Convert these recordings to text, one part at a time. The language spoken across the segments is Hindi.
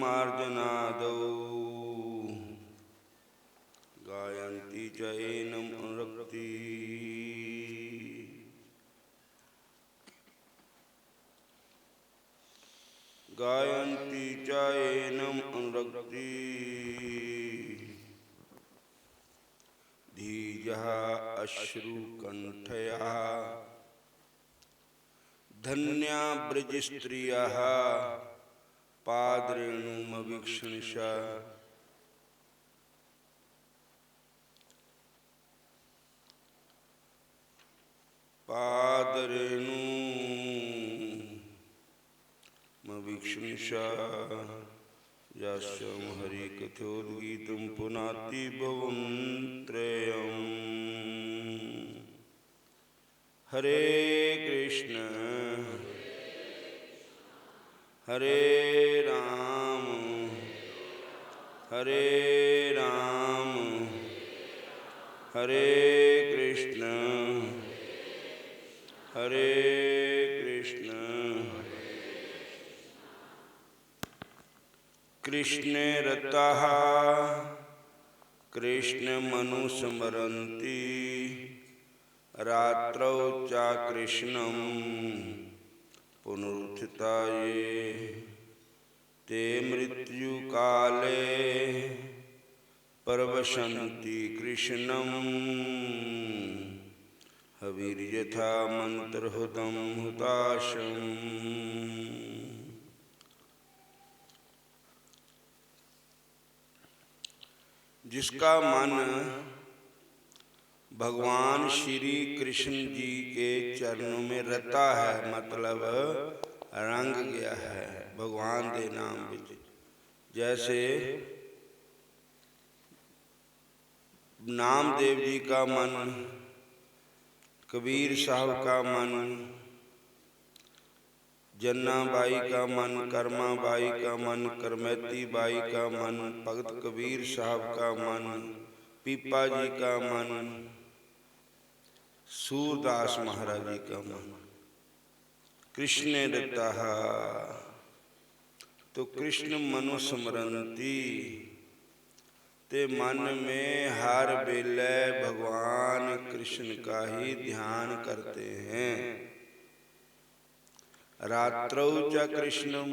मार्जनादौ गायन्ति च एनम् अनुरक्ति गायन्ति च एनम् अनुरक्ति धीजः अश्रुकण्ठयः धन्या ब्रजस्त्रियः पादरेणुमवीक्षणश पादरेणुमवीक्षणश यास्यं हरिकथोद्गीतं पुनाति भुवं त्रयम्। हरे कृष्ण हरे राम हरे राम हरे कृष्ण हरे कृष्ण कृष्णे रताः कृष्णमनुस्मरन्ति रात्रौ च कृष्णं पुनरुत्थिता ये ते मृत्युकाले परवशन्ति कृष्णं हविर्यथा मन्त्रहुतं हुताशम्। जिसका मन भगवान श्री कृष्ण जी के चरणों में रता है, मतलब रंग गया है भगवान के नाम विच। जैसे नामदेव जी का मन, कबीर साहब का मन, जन्ना बाई का मन, कर्मा बाई का मन, करमैती बाई का मन, भगत कबीर साहब का मन, पीपा जी का मन, सूरदास महाराज जी का मन, कृष्ण रतः। तो कृष्ण मनुस्मरन्ति, ते मन में हर वेले भगवान कृष्ण का ही ध्यान करते हैं। रात्रौ च कृष्णम,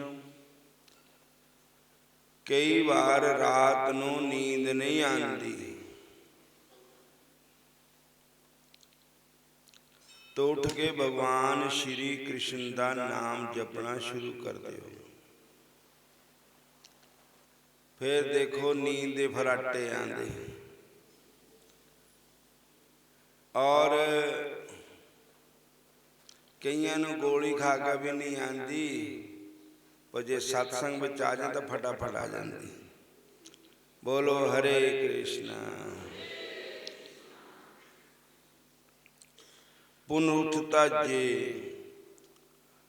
कई बार रात नू नींद नहीं आती तो उठ के भगवान श्री कृष्ण का नाम जपना शुरू कर दो। फिर देखो नींद दे फराटे आंदे और कईयां नू गोली खा के भी नहीं आती, पर जे सत्संग में आ जाए तो फटाफट आ जाती। बोलो हरे कृष्ण। पुनरुत्थिता जे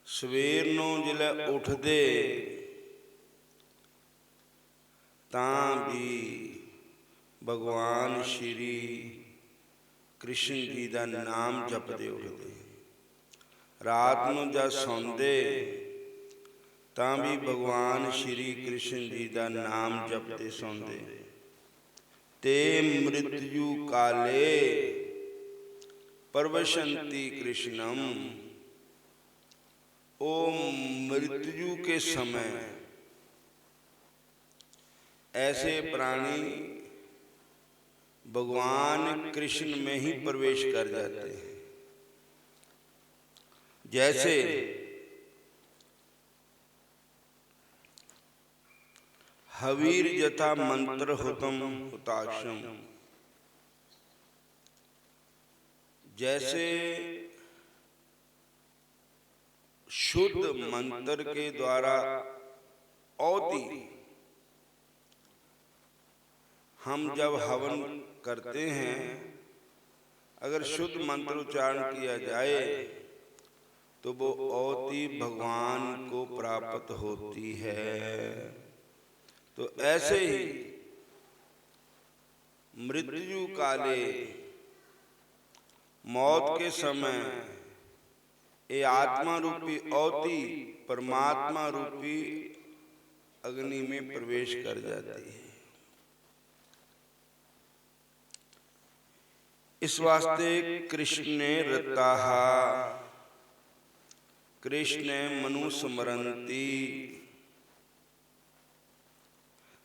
सवेर नू जिले उठदे तां भी भगवान श्री कृष्ण जी का नाम जपते उठते। रात नू जब सौंदे तां भी भगवान श्री कृष्ण जी का नाम जपते सौंदे। ते मृत्यु काले परवशन्ति कृष्णम, ओ मृत्यु के समय ऐसे प्राणी भगवान कृष्ण में ही प्रवेश कर जाते हैं। जैसे हवीर जथा मंत्र हुतम हुताशम, जैसे शुद्ध मंत्र के द्वारा औती हम जब हवन करते हैं, अगर शुद्ध मंत्र उच्चारण किया जाए तो वो औती भगवान को प्राप्त होती है। तो ऐसे ही मृत्यु काले, मौत के समय, ये आत्मा रूपी औती परमात्मा रूपी अग्नि में प्रवेश कर जाती है। इस वास्ते कृष्ण रताः, कृष्ण मनु स्मरन्ति,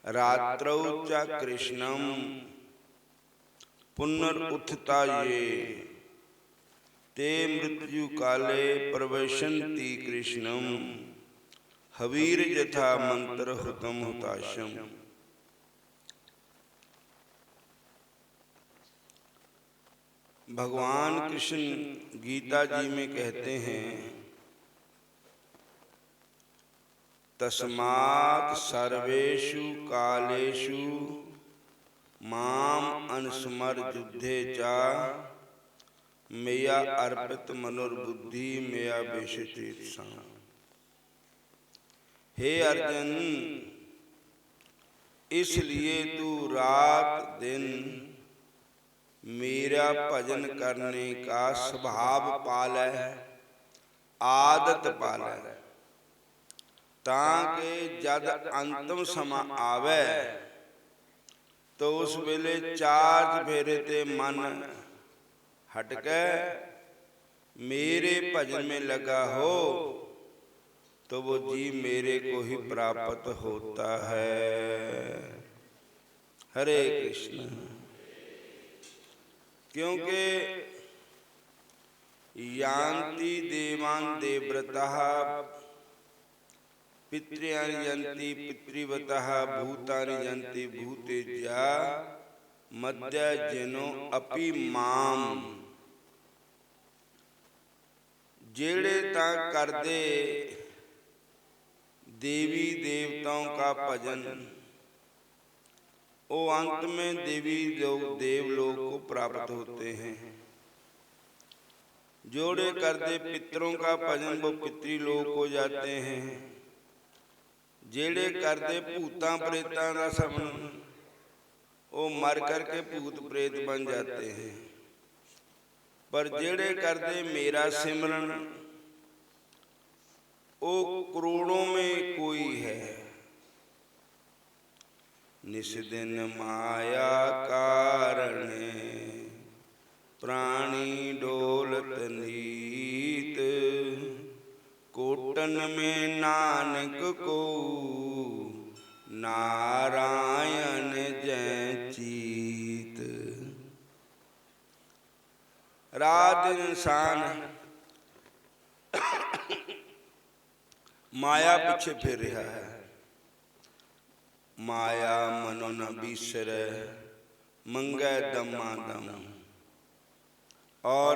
रात्रौ च कृष्णं पुनरुत्थिता ये, ते मृत्यु काले प्रविशन्ति कृष्णं, हवीर यथा मंत्र हुतम हुताशम। भगवान कृष्ण गीता जी में कहते हैं, तस्मात् सर्वेषु कालेषु माम अनुस्मर युद्धे च, मया अर्पित मनोर्बुद्धि मया वेशितृत्सा। हे अर्जुन, इसलिए तू रात दिन मेरा भजन करने का स्वभाव पाल है, आदत पाल है, ताकि जद अंतिम समा आवे तो उस वेले चार फेरे ते मन हटके मेरे भजन में लगा हो तो वो जी मेरे को ही प्राप्त होता है। हरे कृष्ण। क्योंकि यान्ति देवान् देवव्रताः, पितॄन् यन्ति पितृव्रताः, भूतानि यन्ति भूतेज्या, मद्याजिनो अपि माम। जेड़े तां करदे देवी देवताओं का भजन, वो अंत में देवी लोग देवलोक को प्राप्त होते हैं। जोड़े करते पितरों का भजन वो पितृलोक हो जाते हैं। जेड़े करते भूतां प्रेतां का समन वो मर करके भूत प्रेत बन जाते हैं। पर जेड़े करते मेरा सिमरन वो करोड़ों में कोई है। निस दिन माया कारणे प्राणी डोलत नीत, कोटन में नानक को नारायण जय चीत। रात इंसान माया पीछे फिर रहा है। माया मनो न बीसर मंगै दमादम। और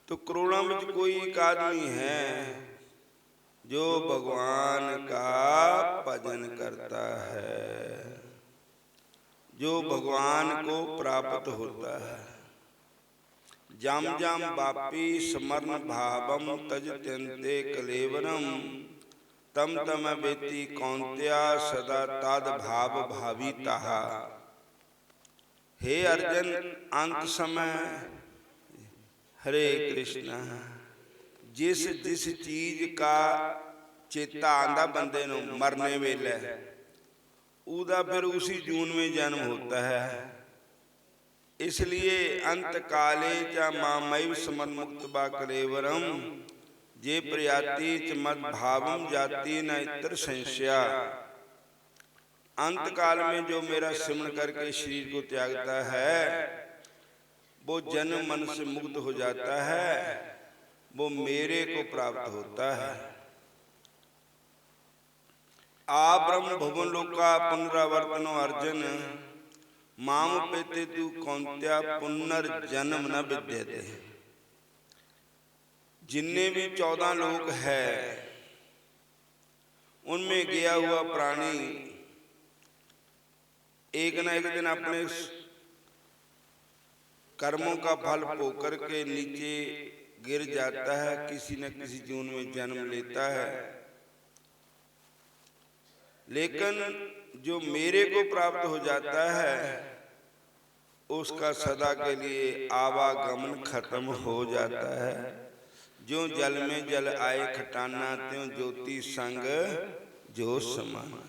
तो करोड़ों में कोई एक आदमी है जो भगवान का भजन करता है, जो भगवान को प्राप्त होता है। जम जम बापी स्मरण भावम तज त्यन्ते कलेवरम, तम तम वेति कौन्त्या सदा तद भाव भाविताः। हे अर्जुन, अंत समय हरे कृष्ण जिस जिस चीज का चेता आंदा बंदे नूं मरने वेले, उदा फिर उसी जून में जन्म होता है। इसलिए अंत काले च मामैव स्मरण मुक्त्वा कलेवरम, जे प्रयाति च मद भावम जाति न इतर संशया। अंत काल में जो मेरा सिमरण करके शरीर को त्यागता है वो जन्म मन से मुक्त हो जाता है, वो मेरे को प्राप्त होता है। आ ब्रह्म भुवन लोका पुनरावर्तनो अर्जुन, माम पेते तू कौन्त्या पुनर्जन्म न विद्यते। जिन्ने भी 14 लोक है उनमें गया हुआ प्राणी एक न एक दिन अपने कर्मों का फल पोकर के नीचे गिर जाता है, किसी न किसी जून में जन्म लेता है। लेकिन जो मेरे को प्राप्त हो जाता है उसका सदा के लिए आवागमन खत्म हो जाता है। जो जल में जल आए खटाना, त्यों ज्योति संग जो समाना।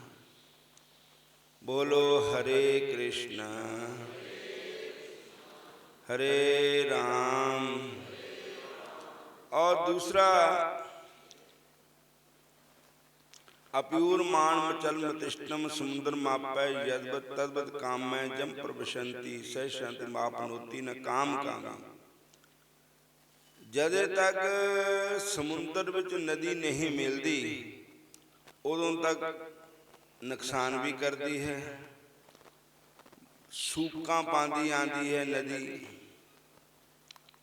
बोलो हरे कृष्णा हरे राम। और दूसरा, अप्यूर्माण मचल मतिष्ठम समुद्र मापै यद्वत् तद्वत् कामै जम प्रवशन्ति स शांति मापनोति न काम कामी। जदे तक समुद्र विच नदी नहीं मिलती उदों तक नुकसान भी करती है, सूखा पांदी आती है नदी,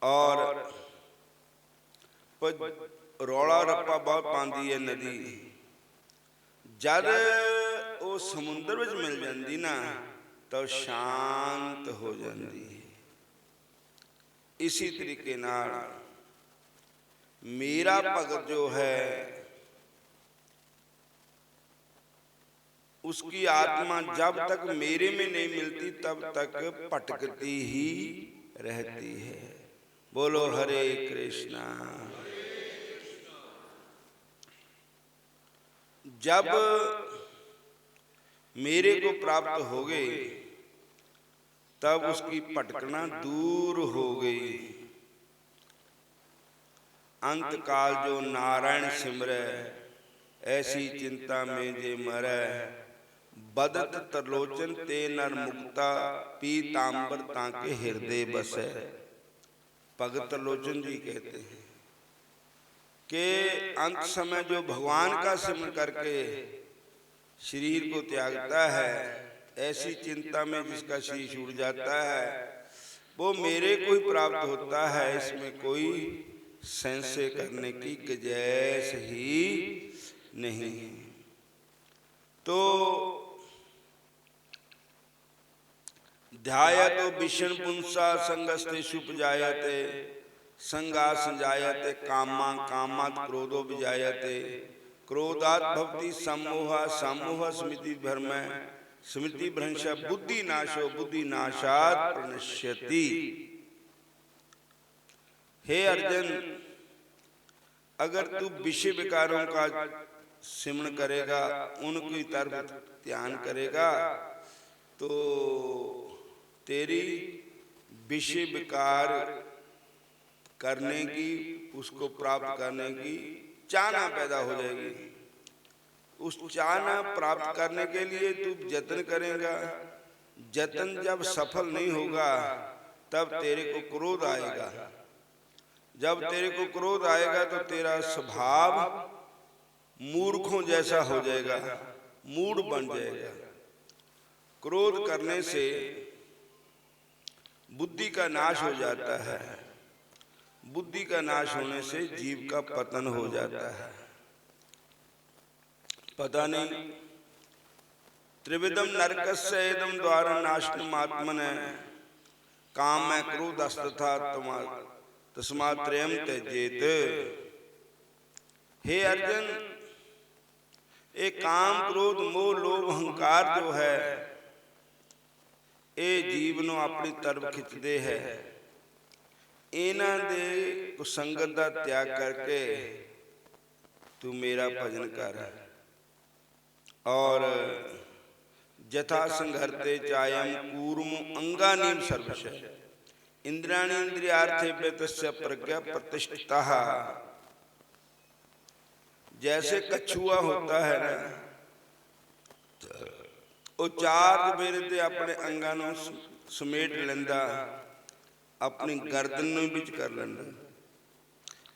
और रौला रप्पा बहुत पाती है नदी। जद वो समुद्र विच मिल जाती ना तो शांत हो जाती है। इसी तरीके नाल मेरा भगत जो है उसकी आत्मा जब तक मेरे में नहीं मिलती तब तक भटकती ही रहती है। बोलो हरे कृष्णा। जब मेरे को प्राप्त हो गए तब उसकी भटकना दूर हो गई। अंत काल जो नारायण सिमरै ऐसी चिंता में जे मरै, बदत तरलोचन ते नर मुक्ता पीतांबर ताके हृदय बसै। भगत तरलोचन जी कहते हैं कि अंत समय जो भगवान का सिमरन करके शरीर को त्यागता है, ऐसी चिंता में जिसका शरीर छूट जाता है, वो मेरे को ही प्राप्त होता है। इसमें कोई संशय करने की गुंजाइश ही नहीं है। तो ध्यायतो विष्णु पुंसा संगस्तेषु उपजायते संगा संजायते कामा कामात् क्रोधो विजायते क्रोधात् भवति सम्मोहा सम्मोह स्मृति भ्रम स्मृति भ्रंश बुद्धि नाशो बुद्धि नाशात् प्रणश्यति। हे अर्जुन, अगर तू विषय विकारों का सिमरण करेगा, उनकी तरफ ध्यान करेगा, तो तेरी विषय विकार करने की, उसको प्राप्त करने की चाहना पैदा हो जाएगी। उस चाहना प्राप्त करने के लिए तू जतन करेगा। जतन जब सफल नहीं होगा तब तेरे को क्रोध आएगा। जब तेरे को क्रोध आएगा तो तेरा स्वभाव मूर्खों जैसा हो जाएगा, मूड बन जाएगा। क्रोध करने से बुद्धि का नाश हो जाता है। बुद्धि का नाश होने से जीव का पतन हो जाता है। पता नहीं त्रिविधम नरकस्य इदं द्वारं नाशनम् आत्मनः काम में क्रोधस्तथा तस्मात् त्रयं त्यजेत। हे अर्जुन, एक काम क्रोध मोह लोभ अहंकार जो है ये जीव नूं अपनी तरफ खिंचते है। इन्हां दे कुसंगत दा त्याग करके तू मेरा भजन कर। और जथा संघर्ते चायम कूर्म अंगानीम सर्वश इंद्राणी इंद्रियार्थे तस्य प्रज्ञा प्रतिष्ठिता। जैसे कछुआ होता है ना, वो चार बेरे ते अपने अंगां नूं समेट लेंदा, अपनी गर्दन नूं विच कर लेंदा।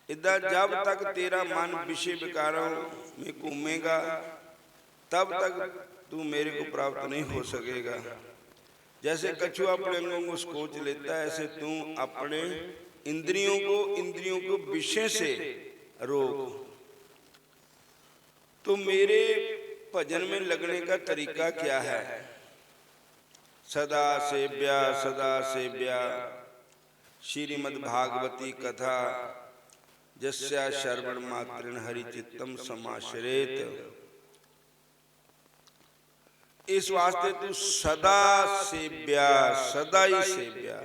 इदा जब तक तेरा मन विषय विकारों में घूमेगा तब तक तू मेरे को प्राप्त नहीं हो सकेगा। जैसे कछुआ अपने अंगों को सोच लेता है, ऐसे तू अपने इंद्रियों को विषय से रोक। तो मेरे भजन में लगने का तरीका क्या है? सदा सेव्या श्रीमद् भागवती कथा जस्या श्रवण मात्रेण हरि चित्तम समाश्रेत। इस वास्ते तू सदा ही सेव्या।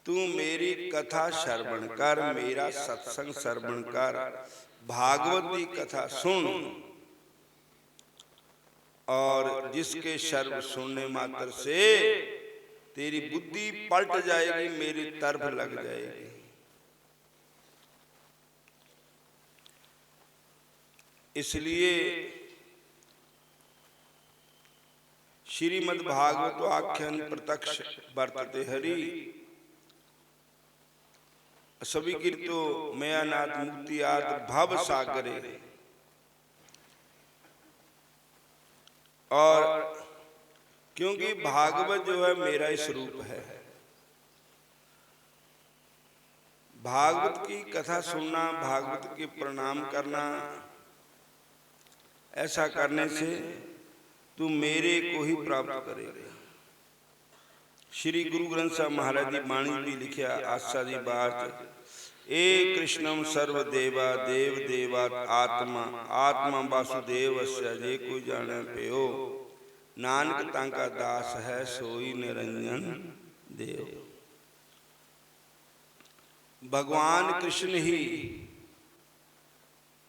तू मेरी कथा श्रवण कर, मेरा सत्संग श्रवण कर, भागवत की कथा सुन। और जिसके शब्द सुनने मात्र से तेरी बुद्धि पलट जाएगी, मेरी तरफ लग जाएगी। इसलिए श्रीमद् भागवत आख्यान प्रत्यक्ष वर्तते हरि सभी कीर्तो मयानाथ मुक्ति आद भव सागरे। और क्योंकि भागवत जो है मेरा ही स्वरूप है, भागवत की कथा सुनना, भागवत के प्रणाम करना, ऐसा करने से तू मेरे को ही प्राप्त करेगा। श्री गुरु ग्रंथ साहब महाराज जी बाणी भी लिखिया आशा दी बात, ए कृष्णम सर्वदेवा देव देवात आत्मा आत्मा वासुदेवस्य जे कोई जाने प्यो, नानक तांका दास है सोई निरंजन देव। भगवान कृष्ण ही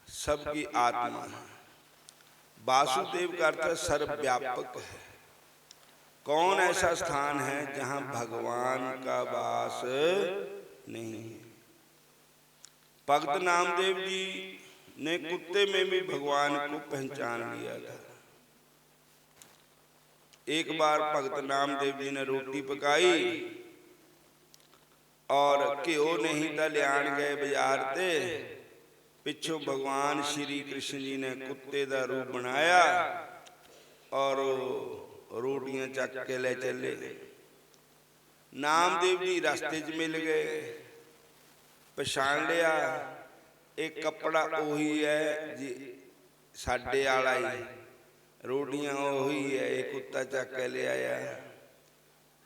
सबकी आत्मा है। वासुदेव का अर्थ सर्वव्यापक है। कौन ऐसा स्थान है जहां भगवान का वास नहीं है? भगत नामदेव जी ने कुत्ते में भी भगवान को पहचान लिया था। एक बार भगत नामदेव जी ने रोटी पकाई और घ्यो नहीं था, लियान गए बाजार ते, पिछों भगवान श्री कृष्ण जी ने कुत्ते का रूप बनाया और रोटियां चक के ले चले। नामदेव जी रास्ते च मिल गए, पछाण लिया, एक कपड़ा ओही है जी साडे वाला ही, रोटियां ओही है, एक कुत्ता चक के ले आया।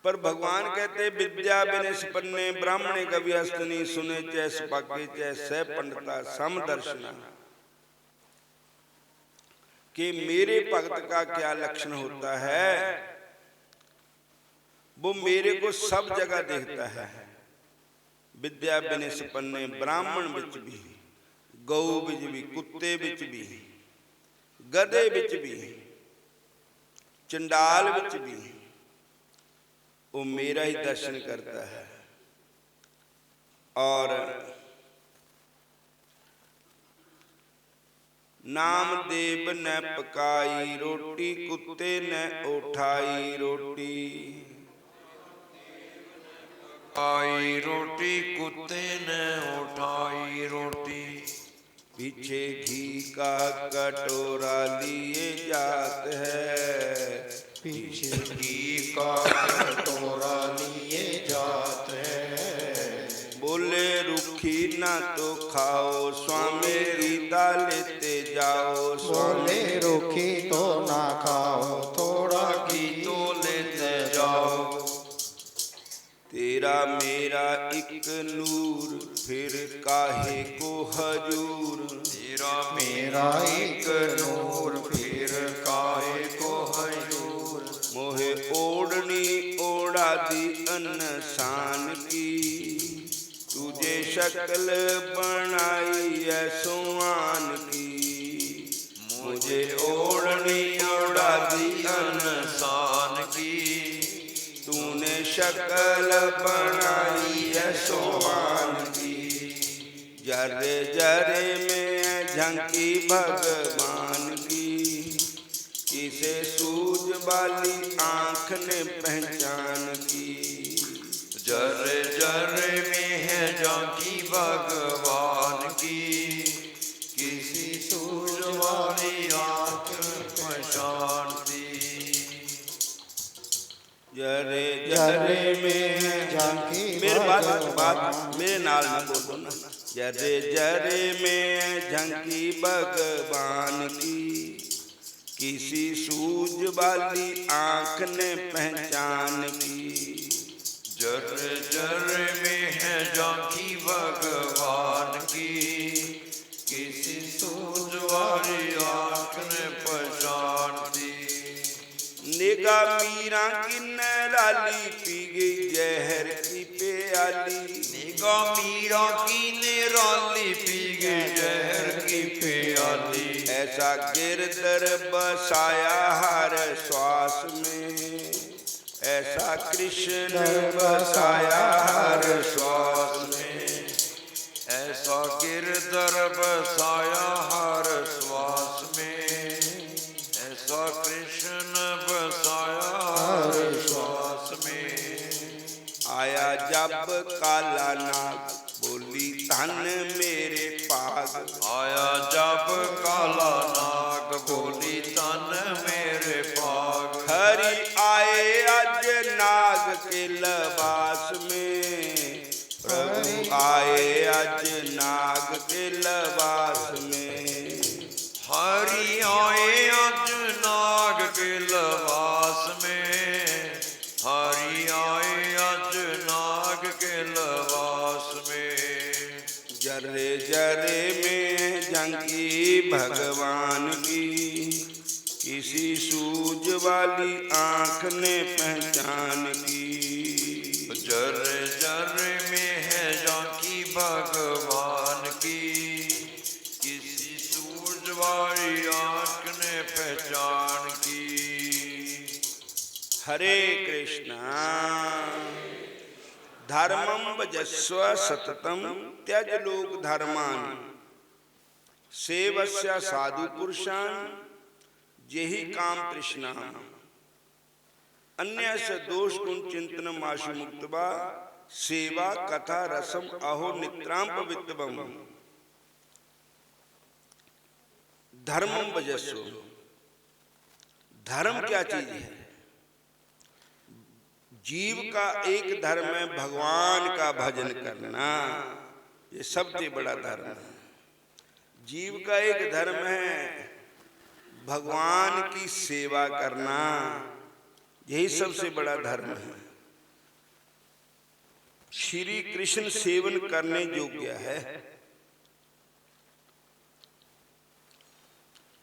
पर भगवान कहते विद्या बिने सपन्ने ब्राह्मणे कवि हस्तनी, सुने चै सपाके चै सह पंडिता समदर्शना। कि मेरे भक्त का क्या लक्षण होता है, वो मेरे को सब जगह देखता है। विद्या बिने सपन्ने ब्राह्मण विच भी, गऊ विच भी, कुत्ते विच भी, गधे विच भी, चंडाल विच भी, वो मेरा ही दर्शन करता है। और नामदेव ने पकाई रोटी, कुत्ते ने उठाई रोटी। आई रोटी कुत्ते ने उठाई रोटी, पीछे घी का कटोरा लिए जात है, पीछे घी का कटोरा लिए जात है। बोले रुखी ना तो खाओ स्वामी गीता लेते जाओ। बोले रुखी तो ना खाओ, थोड़ा घी तो लेते जाओ। तेरा मेरा एक नूर फिर काहे को हजूर, तेरा मेरा एक नूर फिर काहे को हजूर। मोहे ओढ़नी ओढ़ा दी अनसान की, तुझे शक्ल बनाई है सुहान की। मुझे ओढ़नी ओढ़ा दी अनसान की, तूने शक्ल बनाई है सुहान की। जरे जरे में झंकी भगवान की, किसे सूझ वाली आंख ने पहचान की। जरे जरे में है झांकी भगवान की, किसी सूझ वाली आंख पहचान दी। जरे जरे में झांकी मेरे बात मेरे नाल ना बोलो ना। जरे जरे में झंकी भगवान की, किसी सूझ वाली आंख ने पहचान की। जरे जरे में है झांकी भगवान की, किसी सूझ वाली आंख ने पहचान दी। निगा मीरा की नराली पी गई जहर की प्याली। निगा मीरा की निराली पी गई जहर की प्याली। ऐसा गिरधर बसाया हर श्वास में, ऐसा कृष्ण बसाया हर श्वास में, ऐसा गिरधर बसाया हर श्वास में, ऐसा कृष्ण बसाया हर श्वास में। आया जब काला नाग बोली धन मेरे पाग, आया जब काला नाग बोली तन मेरे पाग। हरि आए अज नाग के लबास में, प्रभु आए अज नाग के लबास में। हरि आए अज नाग के लबास में, हरि आए अज नाग के लबास में। जरे जरे में जंगी भगवान की, किसी सूझ वाली आंख ने पहचान की। जरे जरे में है झांकी भगवान की, किसी सूझ वाली आंख ने पहचान की। हरे कृष्णा। धर्मं भजस्व सततम त्यज लोक धर्मान, सेवस्य साधु पुरुषान जेहि काम तृष्णा। अन्य से दोष गुण चिंतन माशु मुक्तवा, सेवा कथा रसम अहो नित्राम पवित्रम। धर्मं भजस्व, धर्म क्या चीज है? जीव का एक धर्म है भगवान का भजन करना, ये सबसे बड़ा धर्म है। जीव का एक धर्म है भगवान की सेवा करना, यही सबसे बड़ा धर्म है। श्री कृष्ण सेवन करने योग्य है।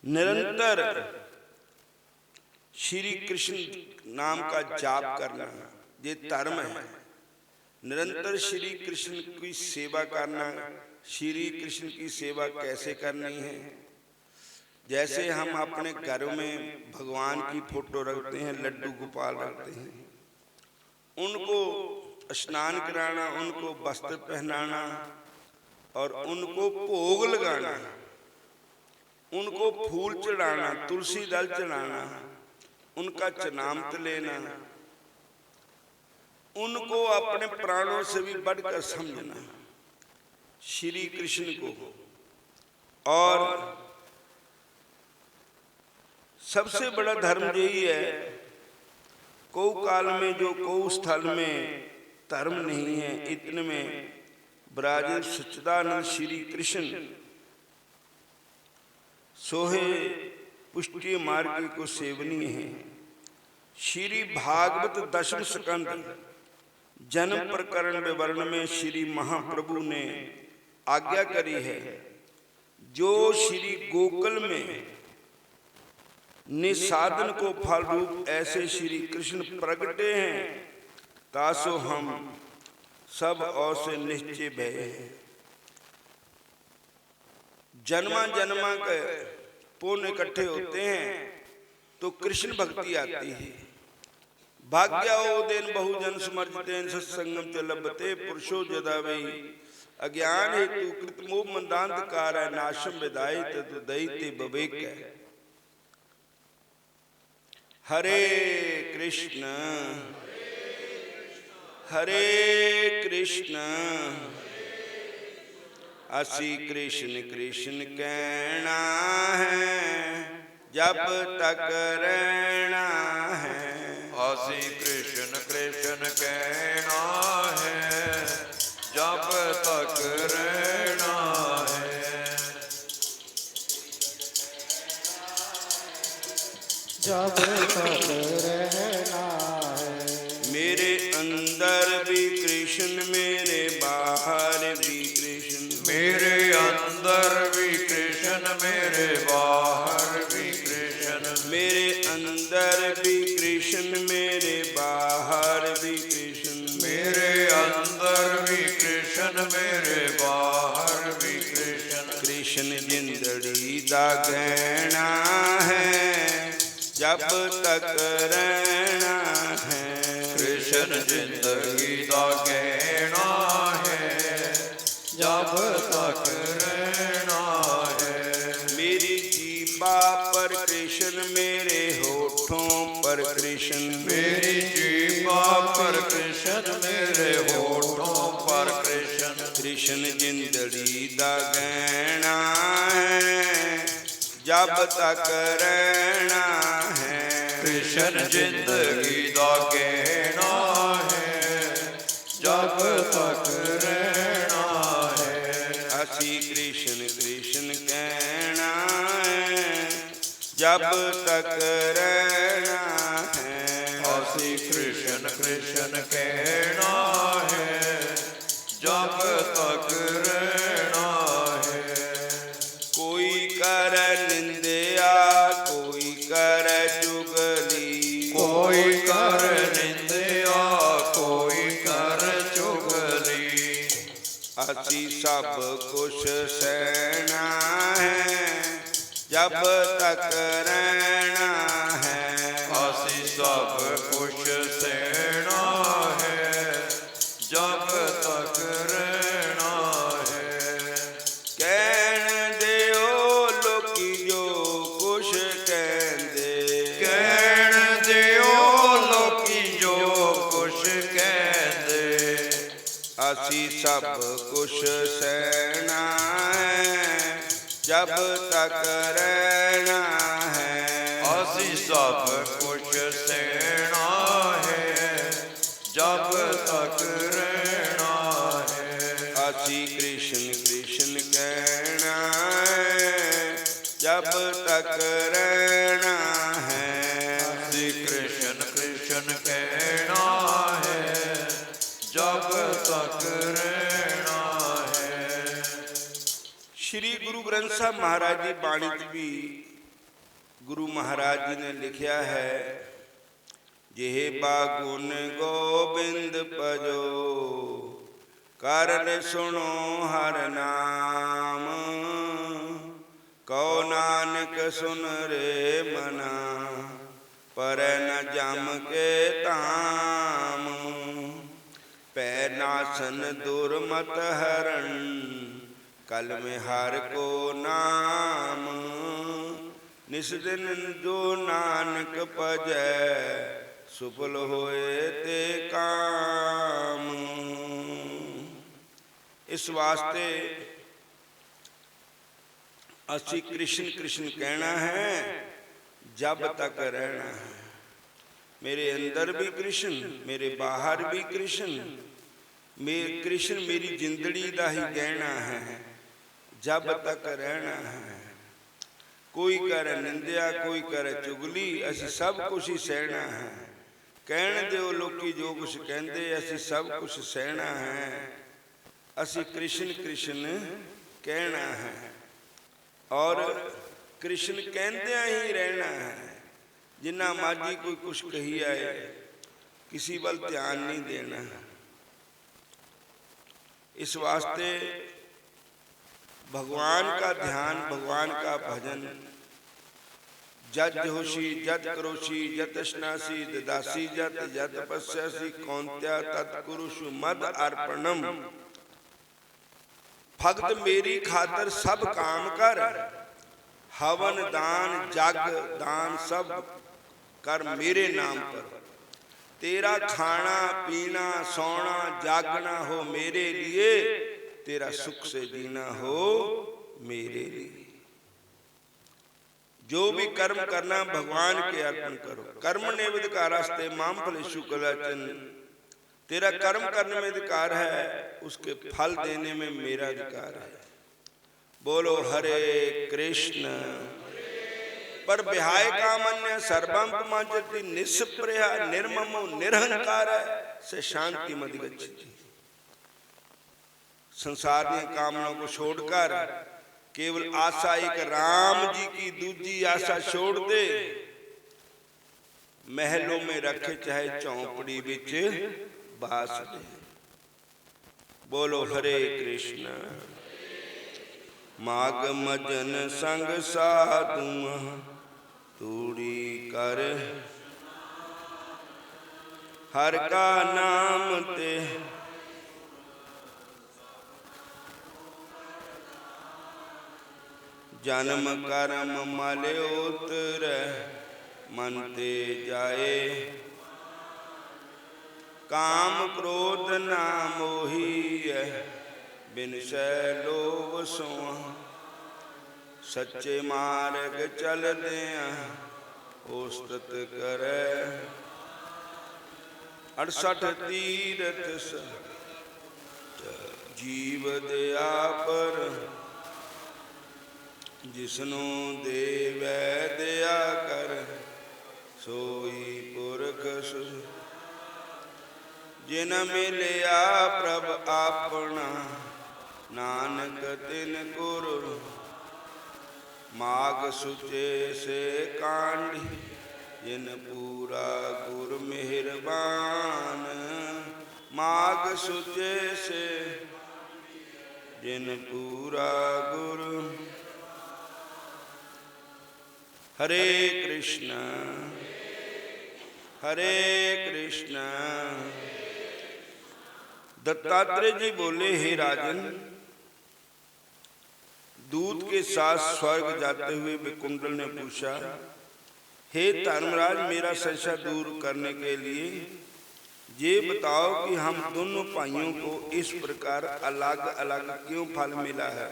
निरंतर श्री कृष्ण नाम का जाप करना ये धर्म है। निरंतर श्री कृष्ण की सेवा करना। श्री कृष्ण की सेवा कैसे करनी है? जैसे हम अपने घरों में भगवान की फोटो रखते हैं, लड्डू गोपाल रखते हैं, उनको स्नान कराना, उनको वस्त्र पहनाना और उनको भोग लगाना, उनको फूल चढ़ाना, तुलसी दल चढ़ाना, उनका चनामत लेना, उनको अपने प्राणों से भी बढ़कर समझना श्री कृष्ण को। और सबसे बड़ा धर्म यही है, को काल में जो को स्थल में धर्म नहीं है, इतने में ब्राज सच्चिदानंद श्री कृष्ण सोहे पुष्टि मार्ग को सेवनीय है। श्री भागवत दशम स्कंद जन्म प्रकरण विवरण में श्री महाप्रभु ने आज्ञा करी है, जो श्री गोकुल में निसाधन को फल रूप ऐसे श्री कृष्ण प्रगटे हैं, तासो हम सब और से निश्चय भय है। जन्मा जन्मा के पुण्य इकट्ठे होते हैं तो कृष्ण भक्ति आती है। भाग्याओ देन बहुजन समर्जितेन सत्संगम च लभते पुरुषो जदा वै अज्ञान हेतु कृत मोह मंदांधकार है नाशम विदाई तु दैत्य बवेक है। हरे कृष्ण हरे कृष्ण असी कृष्ण कृष्ण कहना है जब तक रहना है। असी कृष्ण कृष्ण कहना है जब तक रहना है। जब तक रहना है। मेरे अंदर भी कृष्ण मेरे बाहर भी कृष्ण, मेरे अंदर भी कृष्ण मेरे बाहर भी कृष्ण, मेरे अंदर भी कृष्ण मेरे बाहर भी कृष्ण, मेरे अंदर भी कृष्ण मेरे बाहर भी कृष्ण। कृष्ण जिंदड़ी दा गहना है, जब तक रहना है। कृष्ण जिंदगी दा गहना है, जब तक रहना है। मेरी जीवा पर कृष्ण, मेरे होठों पर कृष्ण, मेरी जीवा पर कृष्ण, मेरे होठों पर कृष्ण। कृष्ण जिंदड़ी दा गहना है, जब तक रहना है। कृष्ण जिंदगी दा गहना है, जब तक रहना है। असी कृष्ण कृष्ण कहना है, जब तक रहना है। असी कृष्ण कृष्ण कहना है, जब तक रहना है। कोई कर निंदिया, कोई कर चुगली, कोई कर निंदिया, कोई कर चुगली। असी सब कुछ सहना है, जब तक रहना है। असी सब कुछ सहना है, जब तक रहना है। कहन दियो लोकी जो कुछ कहंदे, कहन दियो लोकी जो कुछ कहंदे। असी सब कुछ सहना है, जब तक रहना है। असी सब कुछ सहना है, जब तक रहना है। असी कृष्ण कृष्ण कहना है, जब तक रहना है। असी कृष्ण कृष्ण कहना है, जब तक रहना है। श्री गुरु ग्रंथ साहब महाराज जी बाणी च भी गुरु महाराज जी ने लिखा है, जेहे बागुन गोबिंद भजो, कारण सुनो हर नाम। कहो नानक सुन रे मना, पर न जम के ताम। पै नासन दुर्मत हरण, कल में हर को नाम। निस दिन जो नानक भजै, सुफल होए ते काम। इस वास्ते असी कृष्ण कृष्ण कहना है, जब तक रहना है। मेरे अंदर भी कृष्ण, मेरे बाहर भी कृष्ण। कृष्ण मेरी जिंदड़ी दा ही गहना है, जब तक रहना है। कोई करे निंदिया, कोई करे चुगली, असी सब कुछ ही सहना है। कहन दिओ लोकी जो कुछ कहंदे, असी सब कुछ सहना है। असी कृष्ण कृष्ण कहना है और कृष्ण कहंदिया ही रहना है। जिन्ना मर्जी कोई कुछ कही आए, किसी वल ध्यान नहीं देना। इस वास्ते भगवान का ध्यान, भगवान का भजन, जत होशी जत करोशी जत स्नासी ददासी जत जत पश्यासी कौंत्या तत्कुरुषु मद अर्पणम। भगत मेरी खातर सब काम कर, हवन दान जग दान सब कर मेरे नाम पर। तेरा खाना पीना सोना जागना हो मेरे लिए, तेरा सुख से जीना हो मेरे लिए। जो भी कर्म करना भगवान के अर्पण करो। कर्म ने विधिकारास्ते माम फलेषु कदाचन। तेरा कर्म करने में अधिकार है, उसके फल देने में मेरा अधिकार है। बोलो हरे कृष्ण। पर विहाय कामन्य सर्वम पुमांचति निष्प्रया निर्ममो निरहंकार से शांति मधिगच्छति। संसार की कामनाओं को छोड़कर केवल आशा एक राम जी की दूजी आशा छोड़ दे। महलों में रखे चाहे चौपड़ी बिच बास दे। बोलो हरे कृष्ण। माग मजन संग साधुआ तूड़ी कर हर का नाम ते जन्म कर्म मल उतर मन ते जाए काम क्रोध ना मोही बिनसै लोभ सोआ सच्चे मार्ग चल दिया ओस्तत करे 68 तीरथ जीव दया पर जिसनों देवै दया कर सोई पुरख जिन मिलिया प्रभ अपना नानक तिन गुर माग सुचे से कांडी जिन पूरा गुर मेहरबान माग सुचे से जिन पूरा गुर हरे कृष्ण दत्तात्रेय जी बोले, हे राजन, दूत के साथ स्वर्ग जाते हुए विकुंडल ने पूछा, हे धर्मराज, मेरा संशय दूर करने के लिए ये बताओ कि हम दोनों भाइयों को इस प्रकार अलग अलग क्यों फल मिला है।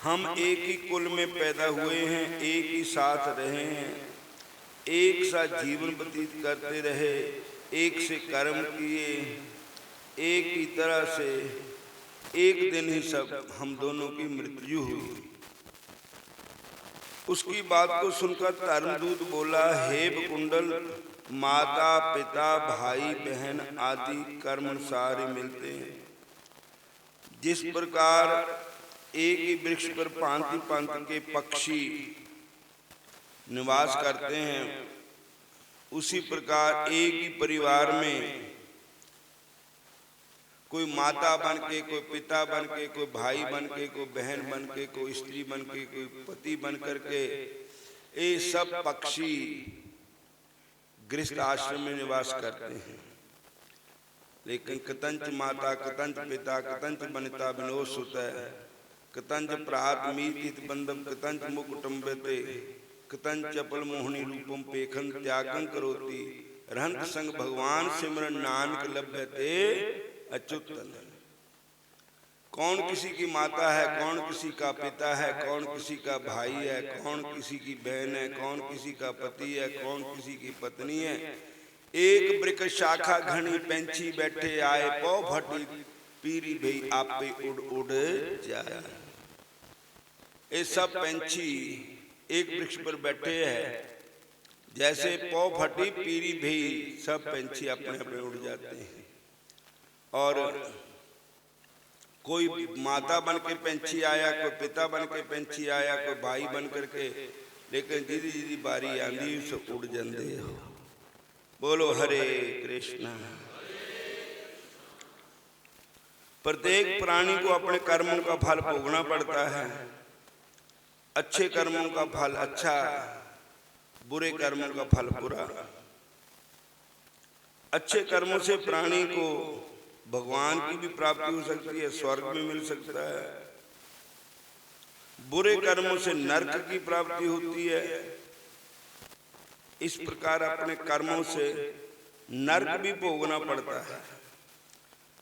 हम एक ही कुल में पैदा हुए हैं, एक ही साथ रहे हैं, एक साथ जीवन व्यतीत करते रहे, एक से कर्म किए, एक ही तरह से एक दिन ही सब हम दोनों की मृत्यु हुई। उसकी बात को सुनकर धर्मदूत बोला, हे विकुंडल, माता पिता भाई बहन आदि कर्मानुसार मिलते हैं। जिस प्रकार एक ही वृक्ष पर भांति भांति के पक्षी निवास करते हैं, उसी प्रकार एक ही परिवार में कोई माता बन के, कोई पिता बन के, कोई भाई बन के, कोई बहन बन के, कोई स्त्री बन के, कोई पति बन करके ये सब पक्षी गृहस्थ आश्रम में निवास करते हैं। लेकिन कतंच माता कतंच पिता कतंच बनिता विनोद सुत कतंच प्रात मीत बंधम कतंच मुकुटुंबते कतंच चपल मोहनी रूपम पेखन त्यागं करोति रहंत संग भगवान सिमरन नानक लभ्यते अच्युतन। कौन किसी की माता है, कौन किसी का पिता है, कौन किसी का भाई है, कौन किसी की बहन है, कौन किसी का पति है, कौन किसी की पत्नी है। एक वृक्ष शाखा घनी पंछी बैठे आए, पौ फटी पीरी भई आपे उड़ उड़ जाए। ये सब पंछी एक वृक्ष पर बैठे हैं, जैसे पौ फटी पीरी भई सब पंछी अपने अपने उड़ जाते हैं। और कोई माता बन के पंछी आया, कोई पिता बन के पंछी आया, कोई भाई बन करके, लेकिन जिदी जिदी बारी आंदी सब उड़ जाते हो। बोलो हरे कृष्ण। प्रत्येक प्राणी को अपने कर्मों का फल भोगना पड़ता है। अच्छे कर्मों का फल अच्छा, बुरे कर्मों का फल बुरा। अच्छे कर्मों से प्राणी को भगवान की भी प्राप्ति हो सकती है, स्वर्ग में मिल सकता है। बुरे कर्मों से नरक की प्राप्ति होती है। इस प्रकार अपने कर्मों से नरक भी भोगना पड़ता है।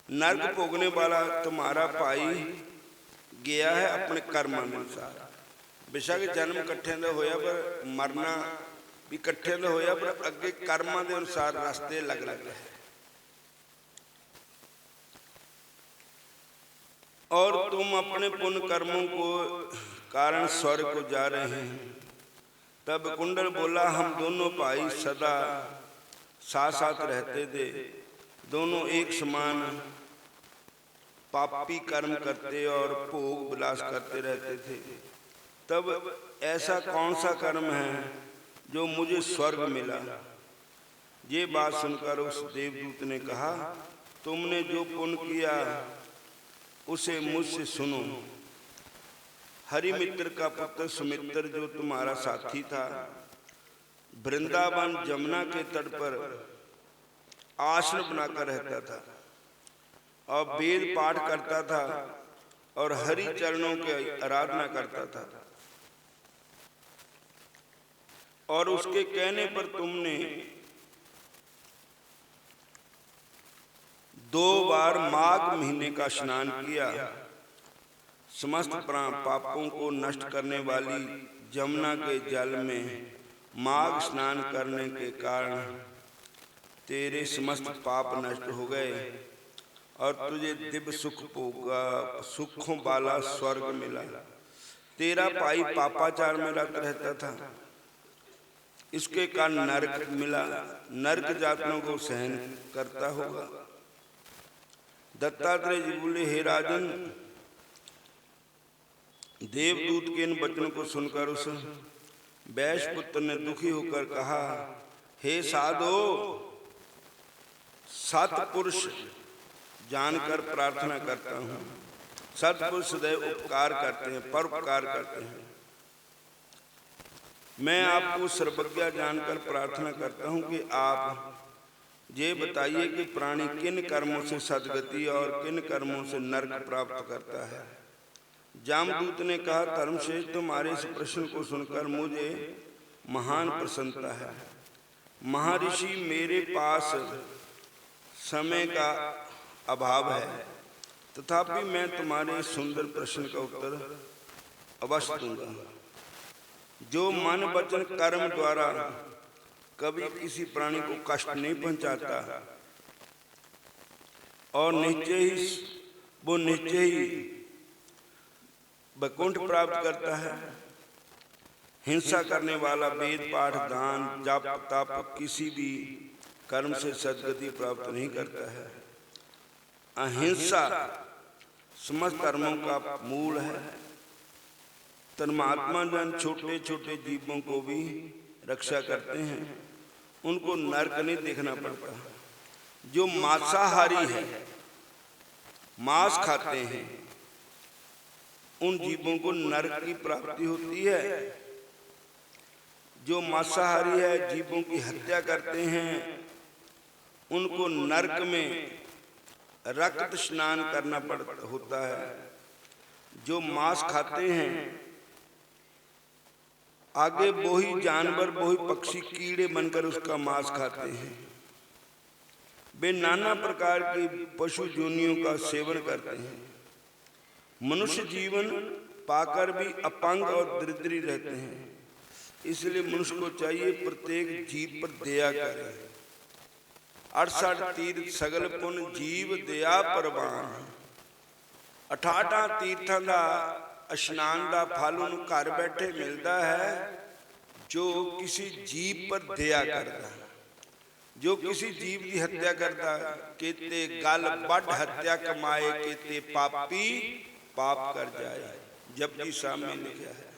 नरक भोगने वाला तुम्हारा भाई गया है अपने कर्मानुसार। बेशक जन्म इकट्ठे का होया, पर मरना भी इकट्ठे का होया, पर अगे कर्मां दे अनुसार रास्ते अलग अलग है। और तुम अपने पुण्य कर्मों को कारण स्वर्ग को जा रहे हैं। तब कुंडल बोला, हम दोनों भाई सदा साथ साथ रहते थे, दोनों एक समान पापी कर्म करते और भोग विलास करते रहते थे। तब ऐसा कौन सा कर्म है जो मुझे स्वर्ग मिला। ये बात सुनकर उस देवदूत ने कहा, तुमने जो पुण्य किया उसे मुझसे सुनो। हरिमित्र का पुत्र सुमित्र जो तुम्हारा साथी था, वृंदावन जमुना के तट पर आश्रम बनाकर रहता था और वेद पाठ करता था और हरि चरणों की आराधना करता था, और उसके कहने पर तुमने 2 बार माघ महीने का स्नान किया। समस्त पापों को नष्ट करने वाली जमुना के जल में माघ स्नान करने के कारण तेरे समस्त पाप नष्ट हो गए और तुझे दिव्य सुखों वाला स्वर्ग मिला। तेरा भाई पापाचार में रत रहता था, इसके कारण नरक मिला, नरक यातनाओं को सहन करता होगा। दत्तात्रेय जी बोले, हे राजन, देवदूत के इन वचनों को सुनकर उस वैश्य पुत्र ने दुखी होकर कहा, हे साधो, सत्पुरुष जानकर प्रार्थना करता हूँ। सत्पुरुष सदैव उपकार करते हैं, परोपकार करते हैं। मैं आपको सर्वज्ञ जानकर प्रार्थना करता हूँ कि आप ये बताइए कि प्राणी किन कर्मों से सद्गति और किन कर्मों से नरक प्राप्त करता है। जामदूत ने कहा, धर्मश्रेष्ठ, तुम्हारे इस प्रश्न को सुनकर मुझे महान प्रसन्नता है। महर्षि, मेरे पास समय का अभाव है, तथापि मैं तुम्हारे सुंदर प्रश्न का उत्तर अवश्य दूंगा। जो मन वचन कर्म द्वारा कभी किसी प्राणी को कष्ट नहीं पहुंचाता और निश्चय ही वैकुंठ प्राप्त करता है। हिंसा करने वाला वेद पाठ, दान, जप, तप किसी भी कर्म से सद्गति प्राप्त नहीं करता है। अहिंसा समस्त कर्मों का मूल है। धर्मात्मा जन छोटे छोटे जीवों को भी रक्षा करते हैं, उनको नरक नहीं देखना पड़ता। जो मांसाहारी है, मांस खाते हैं, उन जीवों को नरक की प्राप्ति होती है। जो मांसाहारी है, जीवों की हत्या करते हैं, उनको नरक में रक्त स्नान करना होता है। जो मांस खाते हैं, आगे वही जानवर, वही पक्षी कीड़े बनकर उसका मांस खाते हैं। वे नाना प्रकार की पशु योनियों का सेवन करते हैं। मनुष्य जीवन पाकर भी अपंग और दरिद्री रहते हैं। इसलिए मनुष्य को चाहिए प्रत्येक जीव पर दया करे। 68 तीर्थ सगल पुन जीव दया परवान। 68 तीर्थां दा इशनान का फल उन्हें घर बैठे मिलता है जो किसी जीव पर दया करता है। जो किसी जीव की हत्या करता है, केते गल बड़ हत्या कमाए, केते पापी पाप कर जाए। जपजी साहब में लिखा है,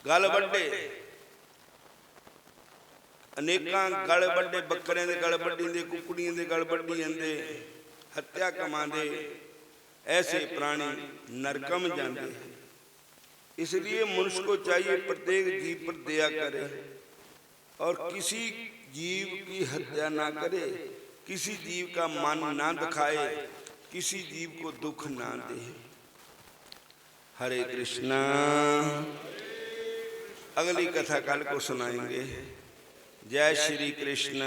गल बड़े अनेकां गल बड़े, बकरे के गल बड़ी, कुकड़ियों के गल बड़ी जाते, हत्या कमाते, ऐसे प्राणी नरकम जाते हैं। इसलिए मनुष्य को चाहिए प्रत्येक जीव पर दया करे और किसी जीव की हत्या ना करे, किसी जीव का मन ना दिखाए, किसी जीव को दुख ना दे। हरे कृष्णा। अगली कथा कल को सुनाएंगे। जय श्री कृष्ण।